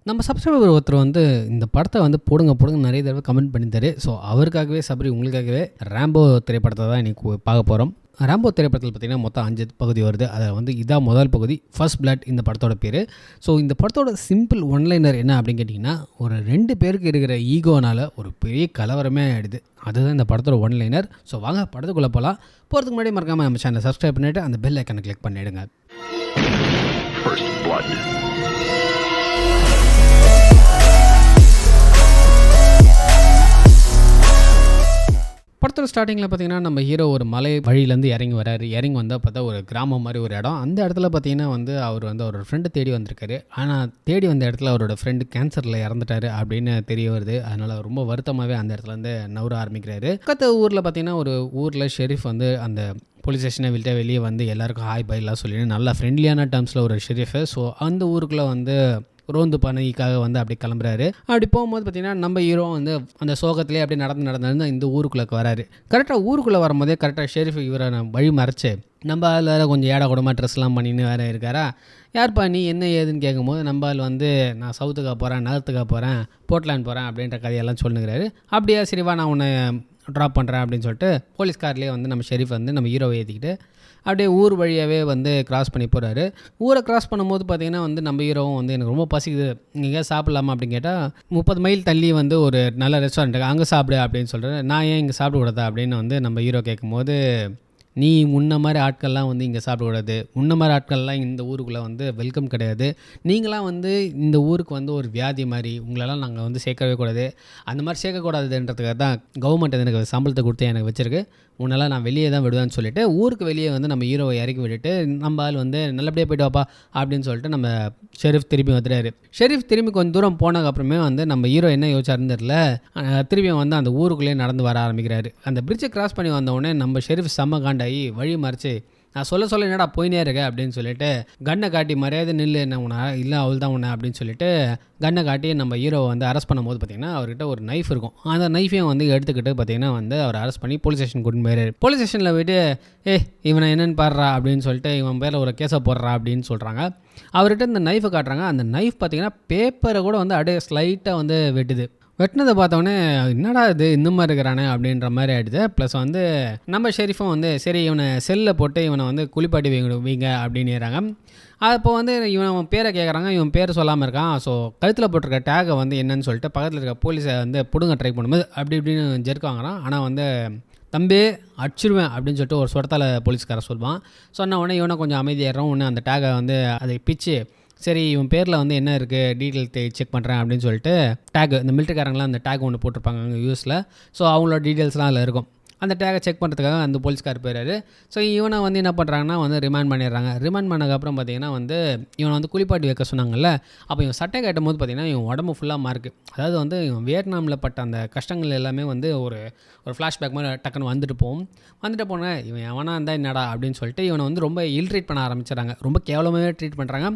நம்ம சப்ஸ்கிரைபர் ஒருத்தர் வந்து இந்த படத்தை வந்து போடுங்க போடுங்க நிறைய தடவை கமெண்ட் பண்ணியிருந்தாரு. ஸோ அவருக்காகவே சபரி உங்களுக்காகவே ரேம்போ திரைப்படத்தை தான் இன்றைக்கி பார்க்க போகிறோம். ரேம்போ திரைப்படத்தில் பார்த்திங்கன்னா மொத்தம் 5 பகுதி வருது. அதில் வந்து இதான் முதல் பகுதி, ஃபர்ஸ்ட் பிளட் இந்த படத்தோட பேர். ஸோ இந்த படத்தோட சிம்பிள் ஒன்லைனர் என்ன அப்படின்னு கேட்டிங்கன்னா, ஒரு 2 பேருக்கு இருக்கிற ஈகோனால் ஒரு பெரிய கலவரமே ஆகிடுது. அதுதான் இந்த படத்தோட ஒன்லைனர். ஸோ வாங்க படத்துக்குள்ளே போகலாம். போகிறதுக்கு முன்னாடி மறக்காமல் நம்ம சேனலை சப்ஸ்கிரைப் பண்ணிவிட்டு அந்த பெல் ஐக்கனை கிளிக் பண்ணிவிடுங்க. படத்தோட ஸ்டார்டிங்கில் பார்த்தீங்கன்னா நம்ம ஹீரோ ஒரு மலை வழியிலேருந்து இறங்கி வராரு. இறங்கி வந்தால் பார்த்தா ஒரு கிராமம் மாதிரி ஒரு இடம். அந்த இடத்துல பார்த்தீங்கன்னா வந்து அவர் வந்து அவரோட ஃப்ரெண்டு தேடி வந்திருக்காரு. ஆனால் தேடி வந்த இடத்துல அவரோட ஃப்ரெண்டு கேன்சரில் இறந்துட்டாரு அப்படின்னு தெரிய வருது. அதனால் ரொம்ப வருத்தமாகவே அந்த இடத்துலேருந்து நவர ஆரம்பிக்கிறாரு. பக்கத்து ஊரில் பார்த்தீங்கன்னா ஒரு ஊரில் ஷெரீஃப் வந்து அந்த போலீஸ் ஸ்டேஷனை விட்டு வெளியே வந்து எல்லாருக்கும் ஹாய் பைலாம் சொல்லிட்டு நல்லா ஃப்ரெண்ட்லியான டேர்ம்ஸில் ஒரு ஷெரீஃபு. ஸோ அந்த ஊருக்குள்ளே வந்து ரோந்து பணிக்காக வந்து அப்படி கிளம்புறாரு. அப்படி போகும்போது பார்த்தீங்கன்னா நம்ம ஹீரோ வந்து அந்த சோகத்திலே அப்படி நடந்து இந்த ஊருக்குள்ளே வராரு. கரெக்டாக ஊருக்குள்ளே வரும்போதே கரெக்டாக ஷெரீஃப் இவரை வழி மறைச்சு நம்ம ஆள் வேறு கொஞ்சம் ஏடா கூடமாக ட்ரெஸ்லாம் பண்ணின்னு வேறு இருக்காரா. யார்ப்பா நீ என்ன ஏதுன்னு கேட்கும்போது நம்ம ஆள் வந்து நான் சவுத்துக்காக போகிறேன், நகரத்துக்காக போகிறேன், போர்ட்லாண்ட் போகிறேன் அப்படின்ற கதையெல்லாம் சொல்லுங்கிறாரு. அப்படியே சரிவா நான் உன்னை ட்ராப் பண்ணுறேன் அப்படின்னு சொல்லிட்டு போலீஸ்கார்லேயே வந்து நம்ம ஷெரீஃப் வந்து நம்ம ஹீரோவை ஏற்றிக்கிட்டு அப்படியே ஊர் வழியாகவே வந்து கிராஸ் பண்ணி போகிறாரு. ஊரை கிராஸ் பண்ணும்போது பார்த்திங்கன்னா வந்து நம்ம ஹீரோவும் வந்து எனக்கு ரொம்ப பசிக்குது, நீங்கள் சாப்பிட்லாமா அப்படின்னு கேட்டால் 30 மைல் தள்ளி வந்து ஒரு நல்ல ரெஸ்டாரண்ட் அங்கே சாப்பிடு அப்படின்னு சொல்கிறேன். நான் ஏன் இங்கே சாப்பிடக்கூடாதா அப்படின்னு வந்து நம்ம ஹீரோ கேட்கும்போது, நீ முன்ன மாதிரி ஆட்கள்லாம் வந்து இங்கே சாப்பிடக்கூடாது, முன்ன மாதிரி ஆட்கள்லாம் இந்த ஊருக்குள்ளே வந்து வெல்கம் கிடையாது, நீங்களாம் வந்து இந்த ஊருக்கு வந்து ஒரு வியாதி மாதிரி, உங்களெல்லாம் நாங்கள் வந்து சேர்க்கவே கூடாது, அந்த மாதிரி சேர்க்கக்கூடாதுன்றதுக்காக தான் கவர்மெண்ட் எனக்கு சம்பளத்தை கொடுத்து எனக்கு வச்சுருக்கு, உன்னெல்லாம் நான் வெளியே தான் விடுவேன்னு சொல்லிட்டு ஊருக்கு வெளியே வந்து நம்ம ஹீரோவை இறக்கி விட்டுட்டு நம்ம ஆள் வந்து நல்லபடியாக போய்ட்டு வாப்பா அப்படின்னு சொல்லிட்டு நம்ம ஷெரீஃப் திரும்பி வந்துடுறாரு. ஷெரீஃப் திரும்பி கொஞ்சம் தூரம் போனதுக்கப்புறமே வந்து நம்ம ஹீரோ என்ன யோசிச்சாருன்னு தெரியல, திரும்பி வந்து அந்த ஊருக்குள்ளேயே நடந்து வர ஆரம்பிக்கிறாரு. அந்த பிரிட்ஜை கிராஸ் பண்ணி வந்தவுடனே நம்ம ஷெரீஃப் செம்ம காண்டாகி வழி மறைச்சு நான் சொல்ல என்னடா போயினே இருக்க அப்படின்னு சொல்லிட்டு கண்ணை காட்டி மரியாதை நில்லு என்ன உன்னை இல்லை அவள் தான் உன்னை அப்படின்னு சொல்லிட்டு கண்ணை காட்டி நம்ம ஹீரோவை வந்து அரெஸ்ட் பண்ணும்போது பார்த்திங்கன்னா அவர்கிட்ட ஒரு நைஃப் இருக்கும். அந்த நைஃபையும் வந்து எடுத்துக்கிட்டு பார்த்திங்கன்னா வந்து அவர் அரெஸ்ட் பண்ணி போலீஸ் ஸ்டேஷன் கூட்டின்னு போயிடுறாரு. போலீஸ் ஸ்டேஷனில் போய்ட்டு இவனை என்னென்னு பாடுறா அப்படின்னு சொல்லிட்டு இவன் பேரில் ஒரு கேஸை போடுறா அப்படின்னு சொல்கிறாங்க. அவர்கிட்ட இந்த நைஃபை காட்டுறாங்க. அந்த நைஃப் பார்த்திங்கன்னா பேப்பரை கூட வந்து அப்படியே ஸ்லைட்டாக வந்து வெட்டுது. வெட்டினதை பார்த்தோன்னே என்னடா இது இந்த மாதிரி இருக்கிறானே அப்படின்ற மாதிரி ஆகிடுது. ப்ளஸ் வந்து நம்ம ஷெரீஃபும் வந்து சரி இவனை செல்லில் போட்டு இவனை வந்து குளிப்பாட்டி வைங்க அப்படின்னுறாங்க. அப்போ வந்து இவன் பேரை கேட்குறாங்க. இவன் பேர் சொல்லாமல் இருக்கான். ஸோ கழுத்தில் போட்டிருக்க டேகை வந்து என்னன்னு சொல்லிட்டு பக்கத்தில் இருக்க போலீஸை வந்து பிடுங்க ட்ரை பண்ணும்போது அப்படி இப்படின்னு ஜெர்க் வாங்குறான். ஆனால் வந்து தம்பி அடிச்சிருவேன் அப்படின்னு சொல்லிட்டு ஒரு சொடத்தால் போலீஸ்காரன் சொல்லுவான். சொன்ன உடனே இவனை கொஞ்சம் அமைதியாகிறோம். ஒன்று அந்த டேகை வந்து அதை பிச்சு சரி இவன் பேரில் வந்து என்ன இருக்குது டீட்டெயில் செக் பண்ணுறேன் அப்படின்னு சொல்லிட்டு டேக் இந்த மிலிட்டரிக்காரங்களாம் அந்த டேக் ஒன்று போட்டிருப்பாங்க அங்கே யூஸில். ஸோ அவங்களோட டீட்டெயில்ஸ்லாம் அதில் இருக்கும். அந்த டேகை செக் பண்ணுறதுக்காக அந்த போலீஸ்கார் போயிறாரு. ஸோ இவனை வந்து என்ன பண்ணுறாங்கன்னா வந்து ரிமாண்ட் பண்ணிடுறாங்க. ரிமாண்ட் பண்ணதுக்கப்புறம் பார்த்திங்கன்னா வந்து இவனை வந்து குளிப்பாட்டி வைக்க சொன்னாங்கல்ல. அப்போ இவன் சட்டை கட்டும் போது பார்த்திங்கன்னா இவன் உடம்பு ஃபுல்லாக மார்க்கு. அதாவது வந்து இவன் வியட்நாமில் பட்ட அந்த கஷ்டங்கள் எல்லாமே வந்து ஒரு ஃப்ளாஷ்பேக் மாதிரி டக்குன்னு வந்துட்டு போனேன் இவன் எவனா இருந்தால் என்னடா அப்படின்னு சொல்லிட்டு இவனை வந்து ரொம்ப இல்ட்ரீட் பண்ண ஆரம்பிச்சிடறாங்க. ரொம்ப கேவலமாகவே ட்ரீட் பண்ணுறாங்க.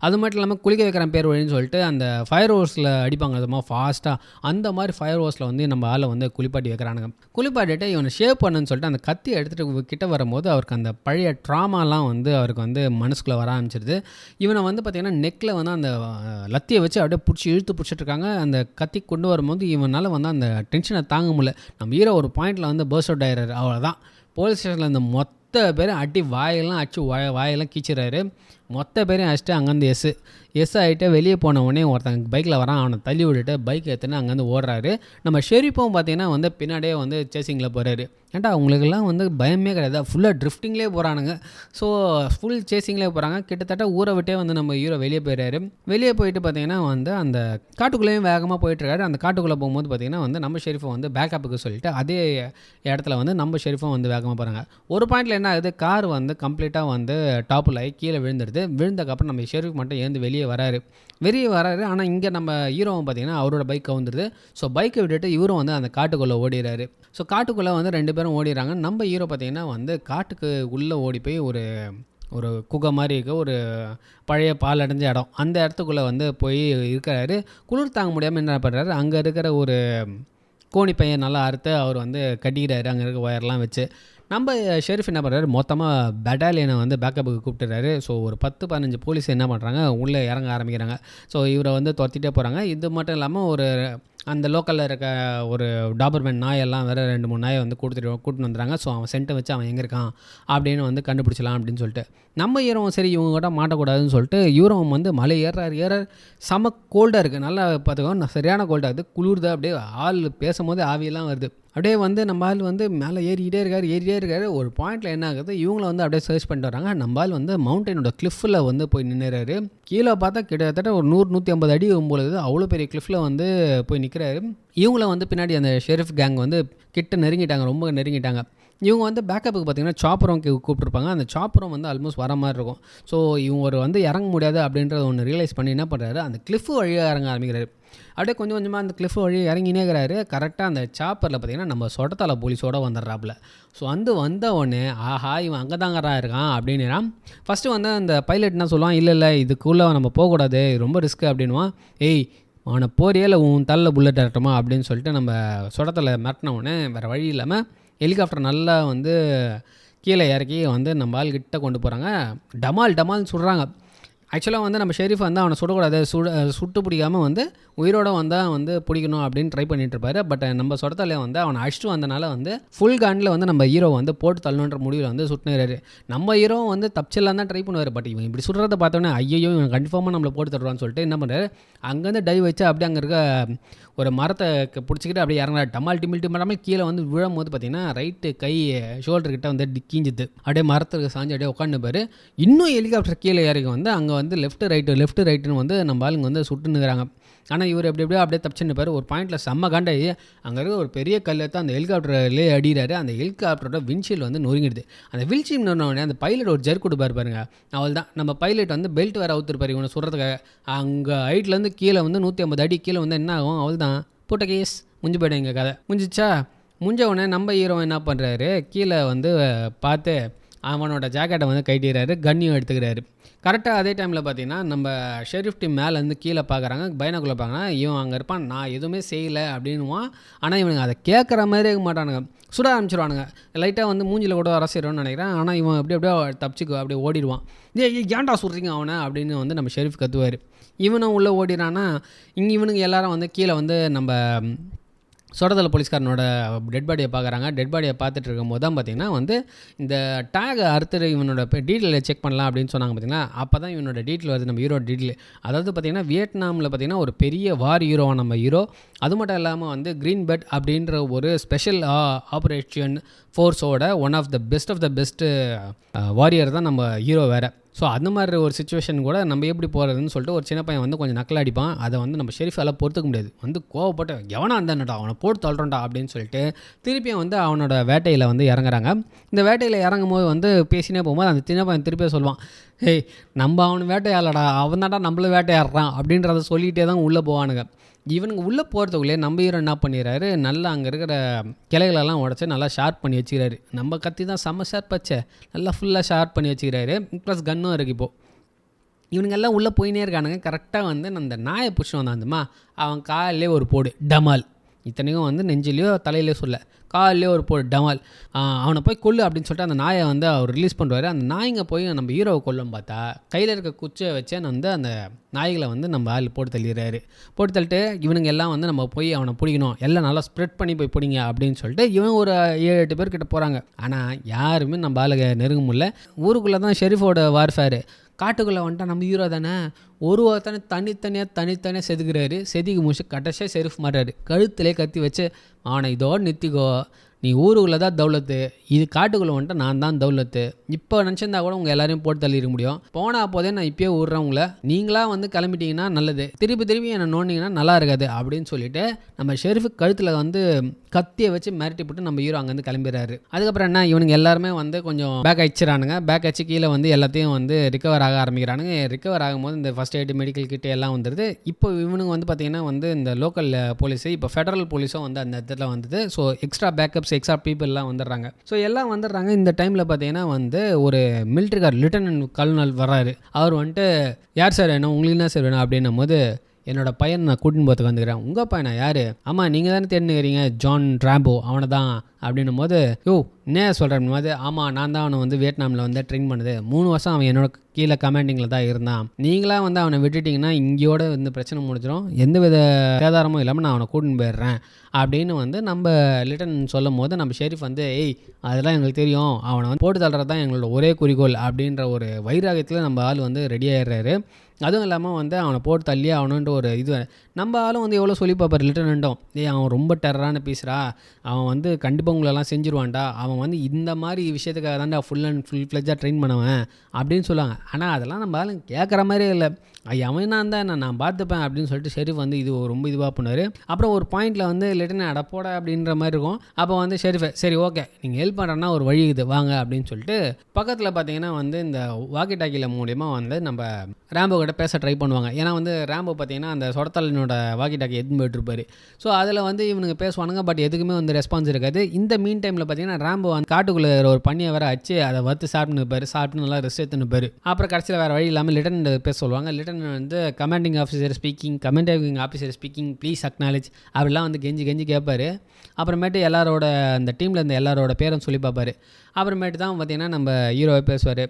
அது மட்டும் இல்லாமல் குளிக்க வைக்கிறேன் பேர் வழின்னு சொல்லிட்டு அந்த ஃபயர் ஹோஸில் அடிப்பாங்க அதுமா ஃபாஸ்ட்டாக. அந்த மாதிரி ஃபயர் ஹோஸில் வந்து நம்ம ஆளை வந்து குளிப்பாட்டி வைக்கிறானுங்க. குளிப்பாட்டிட்டு இவனை ஷேவ் பண்ணுன்னு சொல்லிட்டு அந்த கத்தி எடுத்துகிட்டு கிட்ட வரும்போது அவருக்கு அந்த பழைய ட்ராமாலாம் வந்து அவருக்கு வந்து மனசுக்குள்ளே வர ஆரம்பிச்சிருது. இவனை வந்து பார்த்திங்கன்னா நெக்கில் வந்து அந்த லத்தியை வச்சு அப்படியே இழுத்து பிடிச்சிட்டு இருக்காங்க. அந்த கத்தி கொண்டு வரும்போது இவனால் வந்து அந்த டென்ஷனை தாங்க முடியல. நம்ம ஹீரோ ஒரு பாயிண்டில் வந்து பர்ஸ்ட் அவுட் ஆயிடுறாரு. அவ்வளோதான். போலீஸ் ஸ்டேஷனில் இந்த மொத்த பேரும் அடி வாயெல்லாம் அடிச்சு வாயெல்லாம் கீச்சிடுறாரு. மொத்த பேரையும் அடிச்சுட்டு அங்கேருந்து எஸ் ஆகிட்டு வெளியே போன உடனே ஒருத்தங்க பைக்கில் வரான். அவனை தள்ளி விட்டுட்டு பைக் எடுத்துன்னு அங்கேருந்து ஓடுறாரு. நம்ம ஷெரீஃபும் பார்த்திங்கன்னா வந்து பின்னாடியே வந்து சேசிங்கில் போகிறாரு. ஏன்டா அவங்களுக்கெல்லாம் வந்து பயமே கிடையாது, ஃபுல்லாக ட்ரிஃப்டிங்லேயே போகிறானுங்க. ஸோ ஃபுல் சேசிங்லேயே போகிறாங்க. கிட்டத்தட்ட ஊரை விட்டே வந்து நம்ம ஹீரோ வெளியே போயிடுறாரு. வெளியே போயிட்டு பார்த்திங்கன்னா வந்து அந்த காட்டுக்குள்ளேயும் வேகமாக போயிட்டுருக்காரு. அந்த காட்டுக்குள்ளே போகும்போது பார்த்திங்கன்னா வந்து நம்ம ஷெரீஃபை வந்து பேக்கப்புக்கு சொல்லிட்டு அதே இடத்துல வந்து நம்ம ஷெரீஃபும் வந்து வேகமாக போகிறாங்க. ஒரு பாயிண்டில் என்ன ஆகுது, கார் வந்து கம்ப்ளீட்டாக வந்து டாப்பில் ஆகி கீழே விழுந்துடுது. விழுந்ததுக்கப்புறம் நம்ம ஷெரீஃப் மட்டும் ஏந்து வெளியே வராரு. ஆனால் இங்கே நம்ம ஹீரோவும் பார்த்திங்கன்னா அவரோட பைக் கவுந்துருது. ஸோ பைக்கை விட்டுட்டு இவரும் வந்து அந்த காட்டுக்குள்ளே ஓடிடுறாரு. ஸோ காட்டுக்குள்ளே வந்து 2 பேரும் ஓடிடுறாங்க. நம்ம ஹீரோ பார்த்திங்கன்னா வந்து காட்டுக்கு உள்ளே ஓடி போய் ஒரு குகை மாதிரி இருக்க ஒரு பழைய பால் அடைஞ்ச இடம், அந்த இடத்துக்குள்ளே வந்து போய் இருக்கிறாரு. குளிர் தாங்க முடியாமல் என்ன பண்ணுறாரு, அங்கே இருக்கிற ஒரு கோணி பையன் நல்லா அறுத்து அவர் வந்து கட்டிக்கிறாரு. அங்கே இருக்க ஒயர்லாம் வச்சு நம்ம ஷெரீஃப் என்ன பண்ணுறாரு, மொத்தமாக பெட்டாலியனை வந்து பேக்கப்புக்கு கூப்பிட்டுறாரு. ஸோ ஒரு 10-15 போலீஸ் என்ன பண்ணுறாங்க, உள்ளே இறங்க ஆரம்பிக்கிறாங்க. ஸோ இவரை வந்து துரத்திட்டே போகிறாங்க. இது மட்டும் இல்லாமல் ஒரு அந்த லோக்கலில் இருக்க ஒரு டாபர்மேன் நாயெல்லாம் வேறு 2-3 நாயை வந்து கூட்டின்னு வந்துடுறாங்க. ஸோ அவன் சென்ட்டை வச்சு அவன் எங்கே இருக்கான் அப்படின்னு வந்து கண்டுபிடிச்சலாம் அப்படின்னு சொல்லிட்டு, நம்ம ஈரம் சரி இவங்க கிட்ட மாட்டக்கூடாதுன்னு சொல்லிட்டு ஈரம் வந்து மலை ஏறார். செம கோல்டாக இருக்குது, நல்லா பார்த்துக்கோ, சரியான கோல்டாக இருக்குது, குளிர்தான். அப்படியே ஆள் பேசும்போது ஆவியெல்லாம் வருது. அப்படியே வந்து நம்ம ஆள் வந்து மேலே ஏறிக்கிட்டே இருக்காரு. ஒரு பாயிண்டில் என்ன ஆகுது, இவங்கள வந்து அப்படியே சர்ச் பண்ணிட்டு வராங்க. நம்ம ஆள் வந்து மவுண்டனோட கிளிஃபில் வந்து போய் நின்றுறாரு. கீழே பார்த்தா கிட்டத்தட்ட ஒரு 100-150 அடி போலுது, அவ்வளோ பெரிய கிளிஃபில் வந்து போய் நிற்கிறாரு. இவங்கள வந்து பின்னாடி அந்த ஷெரீஃப் கேங் வந்து கிட்ட நெருங்கிட்டாங்க, ரொம்ப நெருங்கிட்டாங்க. இவங்க வந்து பேக்கப்புக்கு பார்த்தீங்கன்னா சாப்பரும் கூப்பிட்ருப்பாங்க. அந்த சாப்பரும் வந்து ஆல்மோஸ்ட் வர மாதிரி இருக்கும். ஸோ இவங்க ஒரு வந்து இறங்க முடியாது அப்படின்றத ஒன்று ரியலைஸ் பண்ணி என்ன பண்ணுறாரு, அந்த கிளிஃபு வழியாக இறங்க ஆரம்பிக்கிறாரு. அப்படியே கொஞ்சம் கொஞ்சமாக அந்த கிளிஃபு வழியாக இறங்கினே இருக்கிறாரு. கரெக்டாக அந்த சாப்பரில் பார்த்தீங்கன்னா நம்ம சொடத்தலை போலீஸோடு வந்துடுறாப்புல. ஸோ வந்து வந்த உடனே ஆஹா இவன் அங்கே தாங்கறா இருக்கான் அப்படின்னா, ஃபஸ்ட்டு வந்து அந்த பைலட் என்ன சொல்லுவான், இல்லை இதுக்குள்ளே நம்ம போகக்கூடாது, ரொம்ப ரிஸ்க்கு அப்படின்வான். ஏய் அவனை போறியே இல்லை உன் தலையில் புல்லட் இறட்டுமா அப்படின்னு சொல்லிட்டு நம்ம சொடத்தலை மிரட்டின உடனே வேறு வழி இல்லாமல் ஹெலிகாப்டர் நல்லா வந்து கீழே இறக்கி வந்து நம்ம ஆள்கிட்ட கொண்டு போகிறாங்க. டமால்னு சுடுறாங்க. ஆக்சுவலாக வந்து நம்ம ஷெரீஃப் வந்து அவனை சுடக்கூடாது, சுட்டு பிடிக்காமல் வந்து உயிரோடு வந்தால் வந்து பிடிக்கணும் அப்படின்னு ட்ரை பண்ணிட்டு இருப்பாரு. பட் நம்ம சொடத்தாலே வந்து அவனை அடிச்சுட்டு வந்தனால வந்து ஃபுல் காண்டில் வந்து நம்ம ஹீரோ வந்து போட்டு தள்ளணுன்ற முடிவில் வந்து சுட்டுனாரு. நம்ம ஹீரோ வந்து தப்பிச்சிடலாம் தான் ட்ரை பண்ணுவார். பட் இவன் இப்படி சுடுறத பார்த்தோன்னே ஐயோ இவன் கன்ஃபார்மாக நம்மளை போட்டு தருவான்னு சொல்லிட்டு என்ன பண்ணுறாரு, அங்கேருந்து டைவ் வச்சு அப்படியே அங்கே இருக்க ஒரு மரத்தை பிடிச்சிக்கிட்டு அப்படியே இறங்குறாரு. டமால் கீழே வந்து விழும்போது பார்த்தீங்கன்னா ரைட்டு கை ஷோல்டர்கிட்ட வந்து கீஞ்சுது. அப்படியே மரத்துக்கு சாஞ்சு அப்படியே உட்காந்துப்பார். இன்னும் ஹெலிகாப்டர் கீழே இறங்கி வந்து அங்கே வந்து லெஃப்ட் ரைட்டுன்னு வந்து நம்ம ஆளுங்க வந்து சுட்டுனுக்குறாங்க. ஆனால் இவர் அப்படியே தப்பிச்சுன்னு பாரு. ஒரு பாயிண்டில் செம்ம காண்டாயி அங்கே இருக்க ஒரு பெரிய கல் எடுத்து அந்த ஹெலிகாப்டர்லேயே அடிக்கிறாரு. அந்த ஹெலிகாப்டரோட விண்ட்ஷீல்டு வந்து நொறுங்கிடுது. அந்த விண்ட்ஷீல்டு நொறுங்கினோடனே அந்த பைலட் ஒரு ஜர்க் கொடுப்பாரு பாருங்க. அவள் தான் நம்ம பைலட் வந்து பெல்ட் வேறு அவுத்துருப்பாரு இவனை சொல்கிறதுக்காக. அங்கே ஹைட்லேருந்து கீழே வந்து 150 அடி கீழே வந்து என்ன ஆகும், அவள் தான் போட்ட கேஸ் முடிஞ்சு போய்டும். எங்கள் கதை முடிஞ்சிச்சா. முடிஞ்ச உடனே நம்ம ஹீரோ என்ன பண்ணுறாரு, கீழே வந்து பார்த்து அவனோட ஜாக்கெட்டை வந்து கட்டிடுறாரு, கன்னியும் எடுத்துக்கிறாரு. கரெக்டாக அதே டைமில் பார்த்தீங்கன்னா நம்ம ஷெரீஃப் டீம் மேலேருந்து கீழே பார்க்குறாங்க, பைனாக்குள்ளே பார்க்குறாங்க. இவன் அங்கே இருப்பான், நான் எதுவுமே செய்யலை அப்படின்னுவான். ஆனால் இவனுங்க அதை கேட்குற மாதிரி இருக்க மாட்டானுங்க, சுட ஆரம்பிச்சிடுவானுங்க. லைட்டாக வந்து மூஞ்சில் கூட அரசிடுவான்னு நினைக்கிறேன். ஆனால் இவன் அப்படியே தப்பிச்சுக்கு அப்படியே ஓடிடுவான். ஏன்டா சொல்கிறீங்க அவனை அப்படின்னு வந்து நம்ம ஷெரீஃப் கத்துவார். இவனும் உள்ளே ஓடிறான்னா இவனுங்க எல்லாரும் வந்து கீழே வந்து நம்ம சொடதலை போலீஸ்காரனோட டெட் பாடியை பார்க்குறாங்க. டெட் பாடியை பார்த்துட்டு இருக்கும்போது தான் பார்த்திங்கன்னா வந்து இந்த டேகை அறுத்துட்டு இவனோட டீட்டெயிலை செக் பண்ணலாம் அப்படின்னு சொன்னாங்க. பார்த்திங்கன்னா அப்போ தான் இவனோட டீட்டெயில் வருது, நம்ம ஹீரோ டீட்டெயில். அதாவது பார்த்திங்கன்னா வியட்நாமில் பார்த்திங்கன்னா ஒரு பெரிய வார் ஹீரோவாக நம்ம ஹீரோ. அது மட்டும் இல்லாமல் வந்து க்ரீன் பெட் அப்படின்ற ஒரு ஸ்பெஷல் ஆப்ரேஷன் ஃபோர்ஸோட one of the best warrior தான் நம்ம ஹீரோ வேறு. ஸோ அந்த மாதிரி ஒரு சுச்சுவேஷன் கூட நம்ம எப்படி போகிறதுன்னு சொல்லிட்டு ஒரு சின்ன பையன் வந்து கொஞ்சம் நக்கல் அடிப்பான். அதை வந்து நம்ம ஷெரீஃபால் பொறுத்துக்க முடியாது. வந்து கோவப்பட்டு எவனா இருந்தானடா அவனை போட்டு தள்ளுறோண்டா அப்படின்னு சொல்லிட்டு திருப்பியும் வந்து அவனோட வேட்டையில் வந்து இறங்குறாங்க. இந்த வேட்டையில் இறங்கும் போது வந்து பேசினே போகும்போது அந்த சின்ன பையன் திருப்பியும் சொல்லுவான், ஏய் நம்ம அவனை வேட்டையாடா, அவன் தான்டா நம்மள வேட்டையாடுறான் அப்படின்றத சொல்லிகிட்டே தான் உள்ளே போவானுங்க. இவனுங்க உள்ளே போகிறதுக்குள்ளே நம்ம ஹீரோ என்ன பண்ணிடுறாரு, நல்லா அங்கே இருக்கிற கிளைகளெல்லாம் உடச்சி நல்லா ஷார்ப் பண்ணி வச்சுக்கிறாரு. நம்ம கத்தி தான் செம்ம ஷார்ப் வச்ச, நல்லா ஃபுல்லாக ஷார்ப் பண்ணி வச்சுக்கிறாரு. ப்ளஸ் கன்னும் இருக்குது. இப்போது இவனுங்கெல்லாம் உள்ளே போயினே இருக்கானுங்க. கரெக்டாக வந்து அந்த நாயை பிடிச்சிட்டு வந்தாந்துமா, அவன் காலிலே ஒரு போடு டமால். இத்தனைக்கும் வந்து நெஞ்சிலையோ தலையிலையோ சொல்ல, காலிலே ஒரு போடு டமால். அவனை போய் கொல்லு அப்படின்னு சொல்லிட்டு அந்த நாயை வந்து அவர் ரிலீஸ் பண்ணுவார். அந்த நாய்ங்க போய் நம்ம ஹீரோவை கொல்லும் பார்த்தா கையில் இருக்க குச்சியை வச்சு வந்து அந்த நாய்களை வந்து நம்ம ஆள் போட்டு தள்ளிடுறாரு. போட்டு தள்ளிட்டு இவனுங்க எல்லாம் வந்து நம்ம போய் அவனை பிடிக்கணும், எல்லாம் நல்லா ஸ்ப்ரெட் பண்ணி போய் பிடிங்க அப்படின்னு சொல்லிட்டு இவன் ஒரு 7-8 பேர் கிட்ட போகிறாங்க. ஆனால் யாருமே நம்ம ஆளுங்க நெருங்க முடியல. ஊருக்குள்ளே தான் ஷெரீஃபோட வார்ஃபேரு. காட்டுக்குள்ளே வந்துட்டால் நம்ம ஹீரோ தானே ஒரு தனித்தனியாக செதுக்கிறாரு. செதுக்கி முடிச்சு கடைசியாக ஷெரீஃப் மாறாரு. கழுத்திலே கத்தி வச்சு அவனை இதோடு நிறுத்திக்கோ, நீ ஊருக்குள்ளே தான் தௌலத்து, இது காட்டுக்குள்ளே வந்துட்டு நான் தான் தௌலத்து. இப்போ நினச்சிருந்தா கூட உங்கள் எல்லாரையும் போட்டு தள்ளிட முடியும். போனால் போதே நான் இப்போயே விட்றேன் உங்களை, நீங்களாக வந்து கிளம்பிட்டீங்கன்னா நல்லது, திருப்பி என்னை நோண்டிங்கன்னா நல்லா இருக்காது அப்படின்னு சொல்லிட்டு நம்ம ஷெரீஃபுக்கு கழுத்தில் வந்து கத்தியை வச்சு மிரட்டி போட்டு நம்ம ஹீரோ அங்கேருந்து கிளம்பிடுறாரு. அதுக்கப்புறம் என்ன, இவனுங்க எல்லாருமே வந்து கொஞ்சம் பேக் அடிச்சிடறானுங்க. பேக் அடிச்சு கீழே வந்து எல்லாத்தையும் வந்து ரிகவர் ஆக ஆரம்பிக்கிறானுங்க. ரிகவர் ஆகும்போது இந்த ஃபஸ்ட் எய்டு மெடிக்கல் கிட்ட எல்லாம் வந்துடுது. இப்போ இவனுங்க வந்து பார்த்திங்கன்னா வந்து இந்த லோக்கல் போலீஸு, இப்போ ஃபெடரல் போலீஸும் வந்து அந்த இடத்துல வந்தது. ஸோ எக்ஸ்ட்ரா பேக்கப்ஸ், எக்ஸ்ட்ரா பீப்புளெலாம் வந்துடுறாங்க. ஸோ எல்லாம் வந்துடுறாங்க. இந்த டைமில் பார்த்தீங்கன்னா வந்து ஒரு மிலிட்ரிக்கார் லெப்டினன்ட் கர்னல் வர்றாரு. அவர் வந்துட்டு யார் சார் வேணும், உங்களுக்கு என்ன சார் வேணும் அப்படின்னும் போது, என்னோட பையன் நான் கூட்டின்னு போகிறதுக்கு வந்துக்கிறேன். உங்கள் பையனா யார்? ஆமாம் நீங்கள் தானே தேடினுக்கிறீங்க, ஜான் ராம்போ அவனை தான் அப்படின்னும் போது, யோ என்ன சொல்கிறேன் போது, ஆமாம் நான் தான் அவனை வந்து வியட்நாமில் வந்து ட்ரெயின் பண்ணுது, 3 வருஷம் அவன் என்னோட கீழே கமாண்டிங்கில் தான் இருந்தான், நீங்களாம் வந்து அவனை விட்டுட்டிங்கன்னா இங்கேயோட இந்த பிரச்சனை முடிஞ்சிடும், எந்தவித சேதாரமும் இல்லாமல் நான் அவனை கூட்டின்னு போயிடுறேன் அப்படின்னு வந்து நம்ம லிட்டன் சொல்லும் போது நம்ம ஷெரீஃப் வந்து, ஏய் அதெல்லாம் எங்களுக்கு தெரியும், அவனை வந்து போட்டு தள்ளுறது தான் எங்களோட ஒரே குறிக்கோள் அப்படின்ற ஒரு வைராகத்தில் நம்ம ஆள் வந்து ரெடி ஆகிடுறாரு. அதுவும் இல்லாமல் வந்து அவனை போட்டு தள்ளியே ஆகணுன்ற ஒரு இது நம்ம ஆளும் வந்து எவ்வளோ சொல்லி பார்ப்பார் லிட்டர்ன்ட்டும், ஏய் அவன் ரொம்ப டெரரான பீஸ்ரா, அவன் வந்து கண்டிப்பாக உங்களெல்லாம் செஞ்சுருவான்டா, அவன் வந்து இந்த மாதிரி விஷயத்துக்காக தான்டா ஃபுல் ஃப்ளெஜ்ஜாக ட்ரெயின் பண்ணவன் அப்படின்னு சொல்லுவாங்க. ஆனால் அதெல்லாம் நம்ம ஆளுங்க கேட்குற மாதிரியே இல்லை, அவனா தான் நான் பார்த்துப்பேன் அப்படின்னு சொல்லிட்டு ஷெரீஃப் வந்து இது ரொம்ப இதுவாக பண்ணார். அப்புறம் ஒரு பாயிண்டில் வந்து லிட்டனை அடப்போட அப்படின்ற மாதிரி இருக்கும். அப்போ வந்து ஷெரீஃபை, சரி ஓகே நீங்கள் ஹெல்ப் பண்ணுறேன்னா ஒரு வழி இது வாங்க அப்படின்னு சொல்லிட்டு பக்கத்தில் பார்த்தீங்கன்னா வந்து இந்த வாக்கி டாக்கியில் மூலியமாக வந்து நம்ம ரேம்போ கிட்ட பேச ட்ரை பண்ணுவாங்க. ஏன்னா வந்து ரேம்போ பார்த்தீங்கன்னா அந்த சொடத்தலனோட வாக்கி டாக்கி எடுத்துன்னு போயிட்டுருப்பாரு. ஸோ அதில் வந்து இவனுங்க பேசுவானுங்க, பட் எதுக்குமே வந்து ரெஸ்பான்ஸ் இருக்காது. இந்த மீன் டைமில் பார்த்தீங்கன்னா ரேம்போ வந்து காட்டுக்குள்ளே ஒரு பண்ணியை வேறு அச்சு அதை வறுத்து சாப்பிட்டு நல்லா ரெஸ்ட் எடுத்துன்னு போயிரு. அப்புறம் கடைசியில் வேறு வழி இல்லாமல் லிட்டன் பேச சொல்லுவாங்க. லிட்டன் வந்து commanding officer speaking please acknowledge அப்படிலாம் வந்து கெஞ்சி கேட்பாரு. அப்புறமேட்டு எல்லாரோட அந்த டீமில் இருந்த எல்லாரோட பேரும் சொல்லி பார்ப்பாரு. அப்புறமேட்டு தான் பார்த்தீங்கன்னா நம்ம ஹீரோவை பேசுவார்,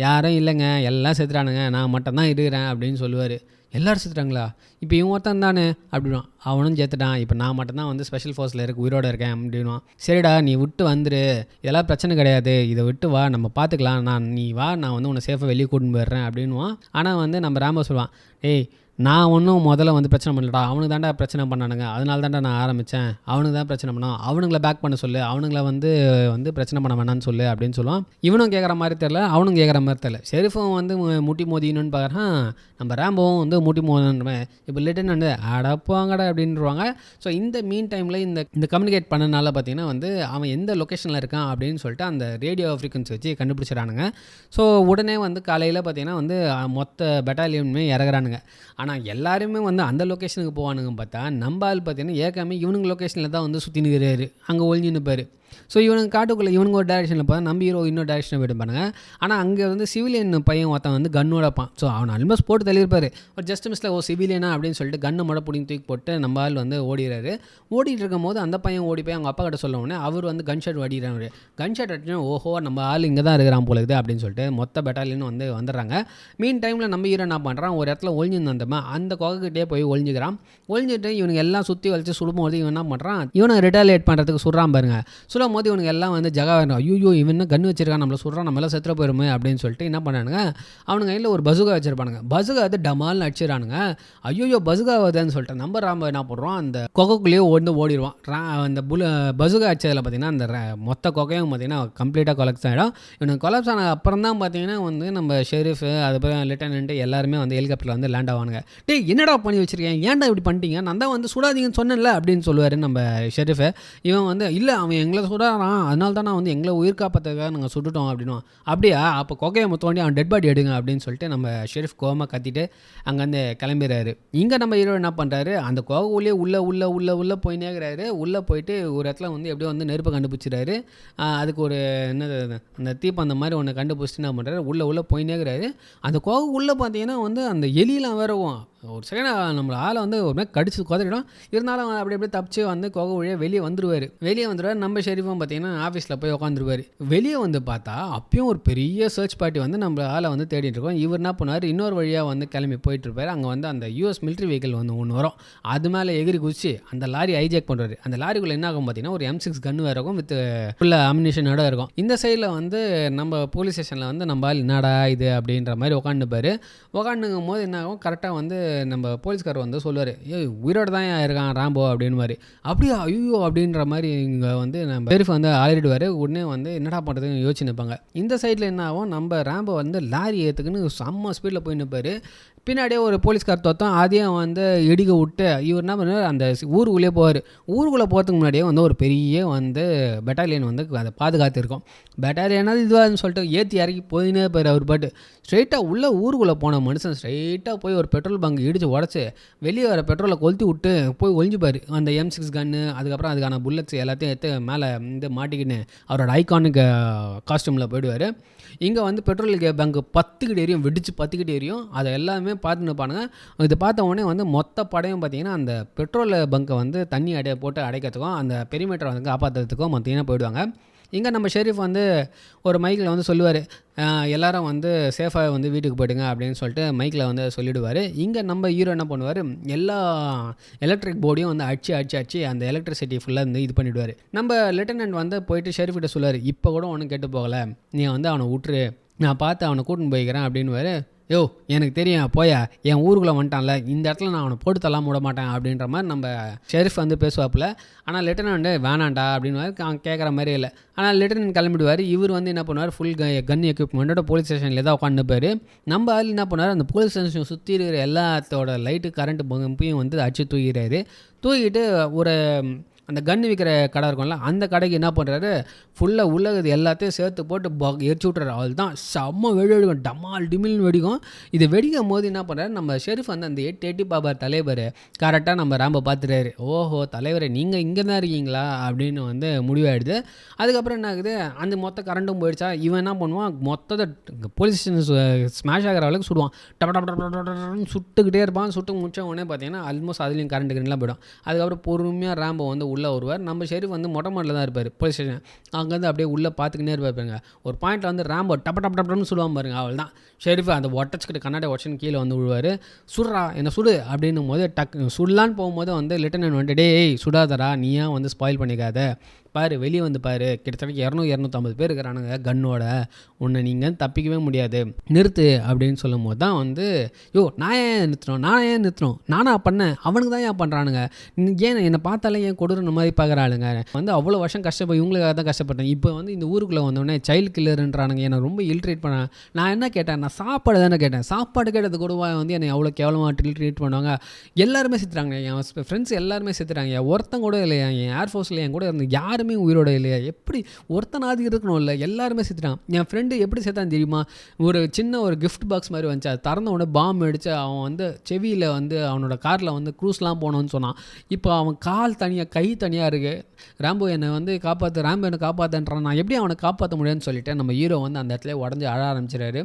யாரும் இல்லைங்க எல்லாம் செத்துறானுங்க, நான் மட்டும்தான் இருக்கிறேன் அப்படின்னு சொல்லுவார். எல்லோரும் செத்துட்டாங்களா, இப்போ இவன் ஒருத்தன் தானே அப்படின்வான், அவனும் சேர்த்துட்டான், இப்போ நான் மட்டும்தான் வந்து ஸ்பெஷல் ஃபோர்ஸில் உயிரோடு இருக்கேன் அப்படின்வான். சரிடா நீ விட்டு வந்துரு, இதெல்லாம் பிரச்சனை கிடையாது, இதை விட்டு வா நம்ம பார்த்துக்கலாம், நீ வா நான் வந்து உன்னை சேஃபாக வெளியே கூட்டின்னு போயிடுறேன் அப்படின்வான். ஆனால் வந்து நம்ம ராம சொல்லுவான், ஏய் நான் ஒன்றும் முதல்ல வந்து பிரச்சனை பண்ணலடா, அவனுக்கு தாண்டா பிரச்சனை பண்ணானுங்க, அதனால தாண்டா நான் ஆரம்பித்தேன், அவனுக்கு தான் பிரச்சனை பண்ணான், அவனுங்களை பேக் பண்ண சொல்லு, அவனுங்களை வந்து பிரச்சனை பண்ண வேணான்னு சொல்லு அப்படின்னு சொல்லுவான். இவனும் கேட்குற மாதிரி தெரில, அவனும் கேட்குற மாதிரி தெரில. ஷெரீஃபும் வந்து முட்டி மோதிக்கணும்னு பார்க்குறான், நம்ம ரேம்போவும் வந்து முட்டி மோதணுமே. இப்போ லிட்டன் வந்து அடப்பாங்கடா அப்படின்வாங்க. ஸோ இந்த மீன் டைமில் இந்த கம்யூனிகேட் பண்ணனால பார்த்தீங்கன்னா வந்து அவன் எந்த லொக்கேஷனில் இருக்கான் அப்படின்னு சொல்லிட்டு அந்த ரேடியோ ஃப்ரீக்வன்சி வச்சு கண்டுபிடிச்சிடறானுங்க. ஸோ உடனே வந்து காலையில் பார்த்தீங்கன்னா வந்து மொத்த பெட்டாலியனுமே இறங்குறானுங்க. ஆனால் எல்லாருமே வந்து அந்த லொக்கேஷனுக்கு போவானுங்க பார்த்தா நம்ம ஆள் பார்த்தீங்கன்னா ஏற்கனவே இவனுங்க லொக்கேஷனில் தான் வந்து சுற்றி நிற்கிறாரு, அங்கே ஒழிஞ்சு நிற்பார். ஸோ இவனுக்கு காட்டுக்குள்ளே இவனுங்க ஒரு டேரெக்ஷனில் பார்த்தா நம்ம ஹீரோ இன்னொரு டேரெக்ஷனில் போய்ட்டு பாருங்க. ஆனால் அங்கே வந்து சிவிலியன் பையன் ஒருத்தன் வந்து கன்னோட இருப்பான். ஸோ அவன் ஆல்மோஸ்ட் போட்டு தள்ளியிருப்பார். ஒரு ஜஸ்ட் மிஸ்ல சிவிலியனா அப்படின்னு சொல்லிட்டு கண்ணை மட பிடிங்கி தூக்கி போட்டு நம்ம ஆள் வந்து ஓடிடுறாரு. ஓடிட்டு இருக்கும் போது அந்த பையன் ஓடி போய் அவங்க அப்பா கிட்ட சொல்ல உடனே அவர் வந்து கன்ஷாட் அடிக்கிறாரு. கன்ஷாட் அடிச்சுன்னா ஓஹோ நம்ம ஆள் இங்கே தான் இருக்கிறான் போல இருக்குது அப்படின்னு சொல்லிட்டு மொத்த பெட்டாலியன் வந்து வந்துடுறாங்க. மீன் டைமில் நம்ம ஹீரோ என்ன பண்ணுறான், ஒரு இடத்துல ஒழிஞ்சிருந்தோமா அந்த கொகைக்கிட்டே போய் ஒழிஞ்சிக்கிறான். ஒழிஞ்சிட்டு இவனுக்கு எல்லாம் சுற்றி வலிச்சு சுடும்போது இவன் என்ன பண்ணுறான், இவனை ரிட்டாலியேட் பண்ணுறதுக்கு சுடுறான் பாருங்க. சொல்லும் போது இவனுக்கு எல்லாம் வந்து ஜகா வேணும், ஐயோ இவன் கன்று வச்சிருக்கான், நம்மளை சொல்கிறான், நம்மளாம் செத்துற போயிருமே அப்படின்னு சொல்லிட்டு என்ன பண்ணானுங்க, அவனுங்க கையில் ஒரு பசுகா வச்சிருப்பானுங்க. பசுகா வந்து டமால்னு அடிச்சிடறானுங்க. ஐயோ பசுகா வருதுன்னு சொல்லிட்டு நம்ம ராம்ப என்ன பண்ணுறோம், அந்த கொகைக்குள்ளேயே ஓடிடுவான். அந்த பசுகா அடிச்சதில் பார்த்தீங்கன்னா அந்த மொத்த கொகையும் பார்த்தீங்கன்னா கம்ப்ளீட்டாக கொலப்ஸ் ஆகிடும். இவனுக்கு கொலப்ஸ் ஆன அப்புறம் தான் பார்த்தீங்கன்னா வந்து நம்ம ஷெரீஃப் அதுக்கப்புறம் லிeutenant எல்லாருமே வந்து ஹெலிகாப்டரில் வந்து லேண்ட் ஆவானுங்க. டேய் என்னடா பண்ணி வச்சிருக்கேன், ஏன்டா இப்படி பண்ணிட்டீங்க, நான் தான் வந்து சுடாதீங்கன்னு சொன்னேன்ல அப்படின்னு சொல்லுவார் நம்ம ஷெரீஃப். இவன் வந்து இல்லை அவன் எங்களை சுடாறான், அதனால தான் நான் வந்து எங்களை உயிர் காப்பாற்றுறதுக்காக நாங்கள் சுட்டுட்டோம் அப்படின்னும். அப்படியா அப்போ கொகையை தோண்டி அவன் டெட் பாடி எடுங்க அப்படின்னு சொல்லிட்டு நம்ம ஷெரீஃப் கோவமாக கத்திட்டு அங்கேருந்து கிளம்பிடுறாரு. இங்கே நம்ம ஹீரோ என்ன பண்ணுறாரு, அந்த கொகைக்குள்ளேயே உள்ளே போயினேங்கிறாரு. உள்ளே போயிட்டு ஒரு இடத்துல வந்து எப்படியோ வந்து நெருப்பை கண்டுபிடிச்சிடாரு. அதுக்கு ஒரு என்னது அந்த தீப்பம் அந்த மாதிரி ஒன்று கண்டுபிடிச்சிட்டு என்ன பண்ணுறாரு, உள்ளே போயினேங்கிறாரு. அந்த கொகை உள்ளே பார்த்தீங்கன்னா வந்து அந்த எலியெலாம் வேறவும் ஒரு செகண்ட் நம்மளை ஆளை வந்து ஒரு மாதிரி கடிச்சு குதறிடும். இருந்தாலும் அப்படி அப்படியே தப்பிச்சு வந்து கொகை வழியாக வெளியே வந்துடுவார். நம்ம ஷெரீஃபும் பார்த்தீங்கன்னா ஆஃபீஸில் போய் உட்காந்துருவார். வெளியே வந்து பார்த்தா அப்பயும் ஒரு பெரிய சர்ச் பார்ட்டி வந்து நம்ம ஆளை வந்து தேடிட்டு இருக்கோம். இவர் என்ன பண்ணார், இன்னொரு வழியாக வந்து கிளம்பி போயிட்டுருப்பார். அங்கே வந்து அந்த யூஎஸ் மிலிட்ரி வெஹிக்கிள் வந்து ஒன்று வரும். அது மேலே எகிரி குதிச்சு அந்த லாரி ஹைஜாக் பண்ணுறாரு. அந்த லாரிக்குள்ளே என்ன ஆகும் பார்த்தீங்கன்னா ஒரு M6 கன்று வேறு இருக்கும், வித் ஃபுல்லாக அம்யூனிஷனோட இருக்கும். இந்த சைடில் வந்து நம்ம போலீஸ் ஸ்டேஷனில் வந்து நம்ம ஆள் என்னடா இது அப்படின்ற மாதிரி உட்காந்துப்பார். உட்காந்துக்கும் போது என்ன ஆகும், கரெக்டாக வந்து நம்ம போலீஸ்காரர் வந்து சொல்லுவார், உயிரோடு தான் இருக்கான் ராம்போ அப்படின்னு மாதிரி. அப்படியா ஐயோ அப்படின்ற மாதிரி இங்கே வந்து நம்ம ஷெரீஃப் வந்து ஆளிடுவார். உடனே வந்து என்னடா பண்ணுறதுன்னு யோசிச்சு நிற்பாங்க. இந்த சைடில் என்ன ஆகும், நம்ம ராம்போ வந்து லாரி ஏற்றுக்குன்னு செம்ம ஸ்பீடில் போய் நிற்பார். பின்னாடியே ஒரு போலீஸ்கார் தோத்தம் அதையும் வந்து இடிக்க விட்டு இவர் என்ன பண்ணுவார், அந்த ஊருக்குள்ளேயே போவார். ஊருக்குள்ளே போகிறதுக்கு முன்னாடியே வந்து ஒரு பெரிய வந்து பெட்டாலியன் வந்து அதை பாதுகாத்து இருக்கும். பெட்டாலியனாவது இதுவாதுன்னு சொல்லிட்டு ஏற்றி இறக்கி போயினே போயிரு. அவர் பாட்டு ஸ்ட்ரெயிட்டாக உள்ள ஊருக்குள்ளே போன மனுஷன் ஸ்ட்ரெயிட்டாக போய் ஒரு பெட்ரோல் பங்க் இடித்து உடச்சி வெளியே வர பெட்ரோலை கொளுத்தி விட்டு போய் ஒழிஞ்சுப்பார். அந்த M6 கன்று அதுக்கப்புறம் அதுக்கான புல்லட்ஸ் எல்லாத்தையும் எடுத்து மேலே வந்து மாட்டிக்கின்னு அவரோட ஐகானிக் காஸ்டியூமில் போயிடுவார். இங்கே வந்து பெட்ரோல் பங்கு 10 ஏரியும் வெடிச்சு 10 ஏரியும். அதை எல்லாமே பார்த்துன்னு இருப்பானுங்க. இதை பார்த்த உடனே வந்து மொத்த படையும் பார்த்திங்கன்னா அந்த பெட்ரோல் பங்கை வந்து தண்ணி போட்டு அடைக்கிறதுக்கும் அந்த பெரிமீட்டரை வந்து காப்பாற்றுறதுக்கும் மொத்தமாக போயிடுவாங்க. இங்கே நம்ம ஷெரீஃப் வந்து ஒரு மைக்கில் வந்து சொல்லுவார், எல்லாரும் வந்து சேஃபாக வந்து வீட்டுக்கு போயிடுங்க அப்படின்னு சொல்லிட்டு மைக்கில் வந்து சொல்லிவிடுவார். இங்கே நம்ம ஹீரோ என்ன பண்ணுவார், எல்லா எலக்ட்ரிக் போர்டையும் வந்து அடிச்சு அந்த எலக்ட்ரிசிட்டி ஃபுல்லாக வந்து இது பண்ணிவிடுவார். நம்ம லெஃப்டினன்ட் வந்து போயிட்டு ஷெரீஃப்கிட்ட சொல்லுவார், இப்போ கூட ஒன்றும் கெட்டு போகலை, நீ வந்து அவனை விட்டுரு, நான் பார்த்து அவனை கூட்டின்னு போய்க்கிறேன் அப்படின்னுவார். யோ எனக்கு தெரியும் போயா, என் ஊருக்குள்ளே வந்துட்டான்ல, இந்த இடத்துல நான் அவனை போட்டு தள்ளாம விட மாட்டேன் அப்படின்ற மாதிரி நம்ம ஷெரீஃப் வந்து பேசுவாப்பில். ஆனால் லெஃப்டினன்ட் வேணாண்டா அப்படின்னு கேட்குற மாதிரி இல்லை. ஆனால் லெஃப்டினன்ட் கிளம்பிடுவார். இவர் வந்து என்ன பண்ணுவார், ஃபுல் கன் எக்யூப்மெண்ட்டோட போலீஸ் ஸ்டேஷனில் தான் உட்காந்துப்பார். நம்ம ஆள் என்ன பண்ணுவார், அந்த போலீஸ் ஸ்டேஷன் சுற்றி இருக்கிற எல்லாத்தோட லைட்டு கரண்ட்டு பம்பையும் வந்து அடிச்சு தூக்கிட்டு ஒரு அந்த கன்று விற்கிற கடை இருக்கும்ல, அந்த கடைக்கு என்ன பண்ணுறாரு, ஃபுல்லாக உள்ளது எல்லாத்தையும் சேர்த்து போட்டு எரிச்சு விட்றாரு. அவள் தான் செம்ம வெடிக்கும், டமால் டிமில்னு வெடிக்கும். இது வெடிக்கும் போது என்ன பண்ணுறாரு, நம்ம ஷெரீஃப் வந்து அந்த எட்டி பாபார் தலைவர் கரெக்டாக நம்ம ராம்பை பார்த்துட்டாரு. ஓஹோ தலைவரே நீங்கள் இங்கே தான் இருக்கீங்களா அப்படின்னு வந்து முடிவாயிடுது. அதுக்கப்புறம் என்ன ஆகுது, அந்த மொத்த கரண்ட்டும் போயிடுச்சா, இவன் என்ன பண்ணுவான், மொத்தத்தை போலீஸ் ஸ்டேஷன் ஸ்மாஷ் ஆகிற அளவுக்கு சுடுவான். டப்ப சுட்டுக்கிட்டே இருப்பான். சுட்டு முடிச்ச உடனே பார்த்தீங்கன்னா ஆல்மோஸ்ட் அதுலேயும் கரண்ட் கரண்ட்லாம் போயிடும். அதுக்கப்புறம் பொறுமையாக ராம்பை வந்து உள்ளே வருவார். நம்ம ஷெரீஃப் வந்து மொட்டை மாடில் தான் இருப்பார் போலீஸ் ஸ்டேஷன். அங்கேருந்து அப்படியே உள்ளே பார்த்துக்கினே இருப்பாருங்க. ஒரு பாயிண்ட்டில் வந்து ராம்போ டப்பன்னு சொல்லுவான் பாருங்க, அவள் தான் ஷெரீஃப் அந்த ஒட்டச்சிக்கிட்டு கண்ணாடி ஒட்டச்சின்னு கீழே வந்து விழுவார். சுடுறா என்ன சுடு அப்படின்னும் போது சுடலான்னு போகும்போது வந்து லெஃப்டினன்ட் வந்து டேய் சுடாதரா, நீயா வந்து ஸ்பாயில் பண்ணிக்காத, பாரு வெளியே வந்து பாரு, கிட்டத்தட்ட 200-250 பேர் இருக்கிறானுங்க கன்னோட, உன்னை நீங்கள் தப்பிக்கவே முடியாது, நிறுத்து அப்படின்னு சொல்லும் போது தான் வந்து யோ நான் ஏன் நிறுத்தணும் நானா பண்ணேன், அவனுக்கு தான் ஏன் பண்ணுறானுங்க, ஏன் என்னை பார்த்தாலே ஏன் கொடுற மாதிரி பார்க்குறாளுங்க, வந்து அவ்வளோ வருஷம் கஷ்டப்பட்டு இவங்களுக்காக தான் கஷ்டப்பட்டேன், இப்போ வந்து இந்த ஊருக்குள்ளே வந்தோடனே சைல்டு கில்லருன்றானுங்க, என்னை ரொம்ப இல்ட்ரேட் பண்ண. நான் என்ன கேட்டேன், நான் சாப்பாடு தானே கேட்டேன், சாப்பாடு கேட்டது கூட வந்து என்னை அவ்வளோ கேவலமாக ட்ரீட் பண்ணுவாங்க. எல்லாருமே செத்துறாங்க, என் ஃப்ரெண்ட்ஸ் எல்லாருமே செத்துறாங்க, ஒருத்தன் கூட இல்லையா, என் ஏர்ஃபோர்ஸில் என் கூட இருந்து யாருமே உயிரோட இல்லையா, எப்படி ஒருத்தனாவது இருக்கணும் இல்லை, எல்லாருமே செத்துட்டான். என் ஃப்ரெண்டு எப்படி செத்தான் தெரியுமா, ஒரு சின்ன ஒரு கிஃப்ட் பாக்ஸ் மாதிரி வந்துச்சு, அது திறந்த உடனே பாம்பு அடித்து அவன் வந்து செவியில் வந்து அவனோட காரில் வந்து க்ரூஸ்லாம் போனோன்னு சொன்னான். இப்போ அவன் கால் தனியாக கை தனியாக இருக்குது. ராம்போ என்னை வந்து ராம்போ என்னை காப்பாற்றுன்றான், நான் எப்படி அவனை காப்பாற்ற முடியும்னு சொல்லிட்டு நம்ம ஹீரோ வந்து அந்த இடத்துல உடஞ்சி அழ ஆரம்பிச்சிடாரு.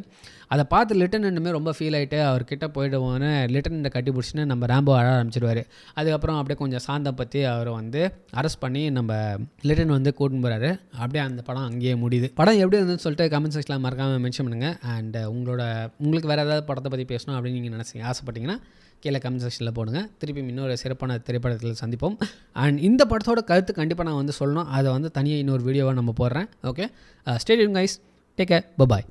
அதை பார்த்து லெஃப்டினன்ட்டுமே ரொம்ப ஃபீல் ஆகிட்டு அவர்கிட்ட போய்டுவோன்னு லெஃப்டினன்ட்டை கட்டி பிடிச்சின்னு நம்ம ராம்போ அழ ஆரம்பிச்சிடுவார். அதுக்கப்புறம் அப்படியே கொஞ்சம் சாந்தம் பற்றி அவரை வந்து அரெஸ்ட் பண்ணி நம்ம லெஃப்டினன்ட் வந்து கூட்டின்னு போகிறாரு. அப்படியே அந்த படம் அங்கேயே முடியுது. படம் எப்படி இருந்துன்னு சொல்லிட்டு கமெண்ட் செக்ஷனில் மறக்காமல் மென்ஷன் பண்ணுங்கள். அண்ட் உங்களுக்கு வேறு ஏதாவது படத்தை பற்றி பேசணும் அப்படின்னு நீங்கள் ஆசைப்பட்டீங்கன்னா கீழே கமெண்ட் செக்ஷனில் போடுங்க. திருப்பி இன்னொரு சிறப்பான திரைப்படத்தில் சந்திப்போம். அண்ட் இந்த படத்தோட கருத்து கண்டிப்பாக நான் வந்து சொல்லணும், அதை வந்து தனியாக இன்னொரு வீடியோவாக நம்ம போடுறேன். Okay, stay tune guys, take care, by.